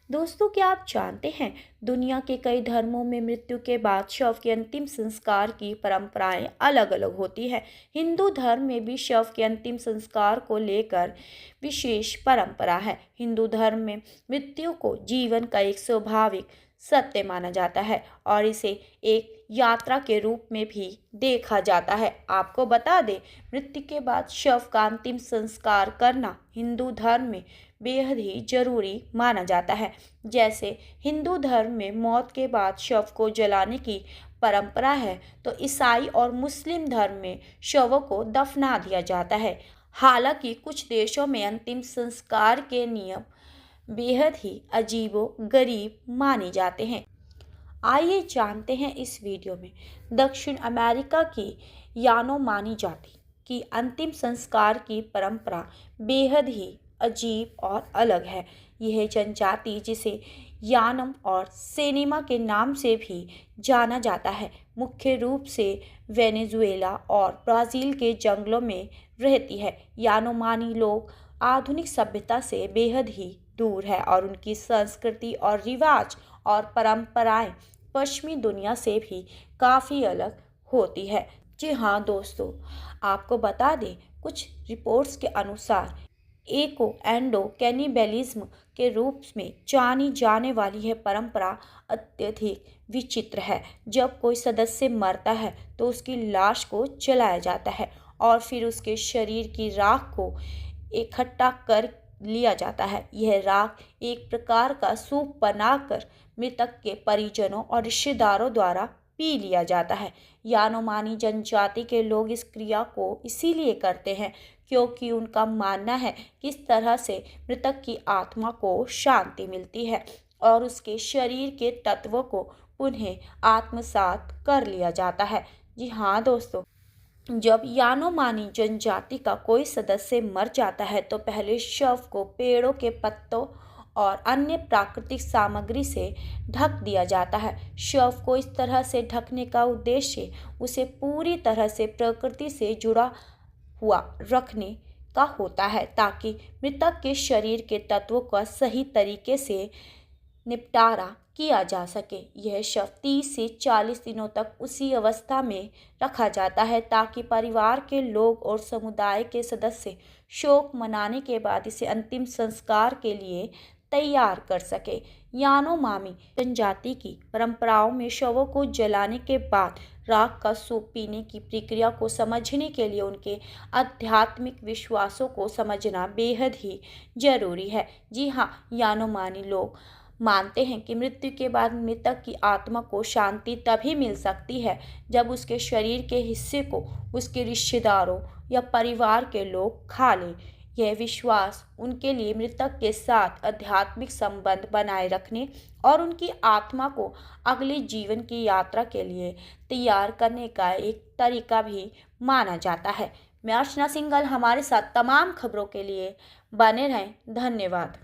दोस्तों, क्या आप जानते हैं दुनिया के कई धर्मों में मृत्यु के बाद शव के अंतिम संस्कार की परंपराएं अलग अलग होती है। हिंदू धर्म में भी शव के अंतिम संस्कार को लेकर विशेष परंपरा है। हिंदू धर्म में मृत्यु को जीवन का एक स्वाभाविक सत्य माना जाता है और इसे एक यात्रा के रूप में भी देखा जाता है। आपको बता दें, मृत्यु के बाद शव का अंतिम संस्कार करना हिंदू धर्म में बेहद ही जरूरी माना जाता है। जैसे हिंदू धर्म में मौत के बाद शव को जलाने की परंपरा है, तो ईसाई और मुस्लिम धर्म में शवों को दफना दिया जाता है। हालांकि कुछ देशों में अंतिम संस्कार के नियम बेहद ही अजीबो गरीब माने जाते हैं। आइए जानते हैं इस वीडियो में दक्षिण अमेरिका की यानोमानी जाति की अंतिम संस्कार की परंपरा बेहद ही अजीब और अलग है। यह जनजाति, जिसे यानम और सेनेमा के नाम से भी जाना जाता है, मुख्य रूप से वेनेजुएला और ब्राज़ील के जंगलों में रहती है। यानोमानी लोग आधुनिक सभ्यता से बेहद ही दूर है और उनकी संस्कृति और रिवाज और परंपराएं पश्चिमी दुनिया से भी काफ़ी अलग होती है। जी हाँ दोस्तों, आपको बता दें, कुछ रिपोर्ट्स के अनुसार एको एंडो कैनिबलिज्म के रूप में जानी जाने वाली यह परंपरा अत्यधिक विचित्र है। जब कोई सदस्य मरता है तो उसकी लाश को जलाया जाता है और फिर उसके शरीर की राख को इकट्ठा कर लिया जाता है। यह राख एक प्रकार का सूप बनाकर मृतक के परिजनों और रिश्तेदारों द्वारा पी लिया जाता है। यानोमानी जनजाति के लोग इस क्रिया को इसीलिए करते हैं क्योंकि उनका मानना है कि इस तरह से मृतक की आत्मा को शांति मिलती है और उसके शरीर के तत्वों को पुनः आत्मसात कर लिया जाता है। जी हाँ दोस्तों, जब यानोमानी जनजाति का कोई सदस्य मर जाता है तो पहले शव को पेड़ों के पत्तों और अन्य प्राकृतिक सामग्री से ढक दिया जाता है। शव को इस तरह से ढकने का उद्देश्य उसे पूरी तरह से प्रकृति से जुड़ा हुआ रखने का होता है, ताकि मृतक के शरीर के तत्वों का सही तरीके से निपटारा किया जा सके। यह शव 30 से 40 दिनों तक उसी अवस्था में रखा जाता है ताकि परिवार के लोग और समुदाय के सदस्य शोक मनाने के बाद इसे अंतिम संस्कार के लिए तैयार कर सके। यानोमामी जनजाति की परंपराओं में शवों को जलाने के बाद राख का सूप पीने की प्रक्रिया को समझने के लिए उनके आध्यात्मिक विश्वासों को समझना बेहद ही जरूरी है। जी हाँ, यानोमानी लोग मानते हैं कि मृत्यु के बाद मृतक की आत्मा को शांति तभी मिल सकती है जब उसके शरीर के हिस्से को उसके रिश्तेदारों या परिवार के लोग खा लें। यह विश्वास उनके लिए मृतक के साथ आध्यात्मिक संबंध बनाए रखने और उनकी आत्मा को अगले जीवन की यात्रा के लिए तैयार करने का एक तरीका भी माना जाता है। मैं अर्चना सिंघल, हमारे साथ तमाम खबरों के लिए बने रहें। धन्यवाद।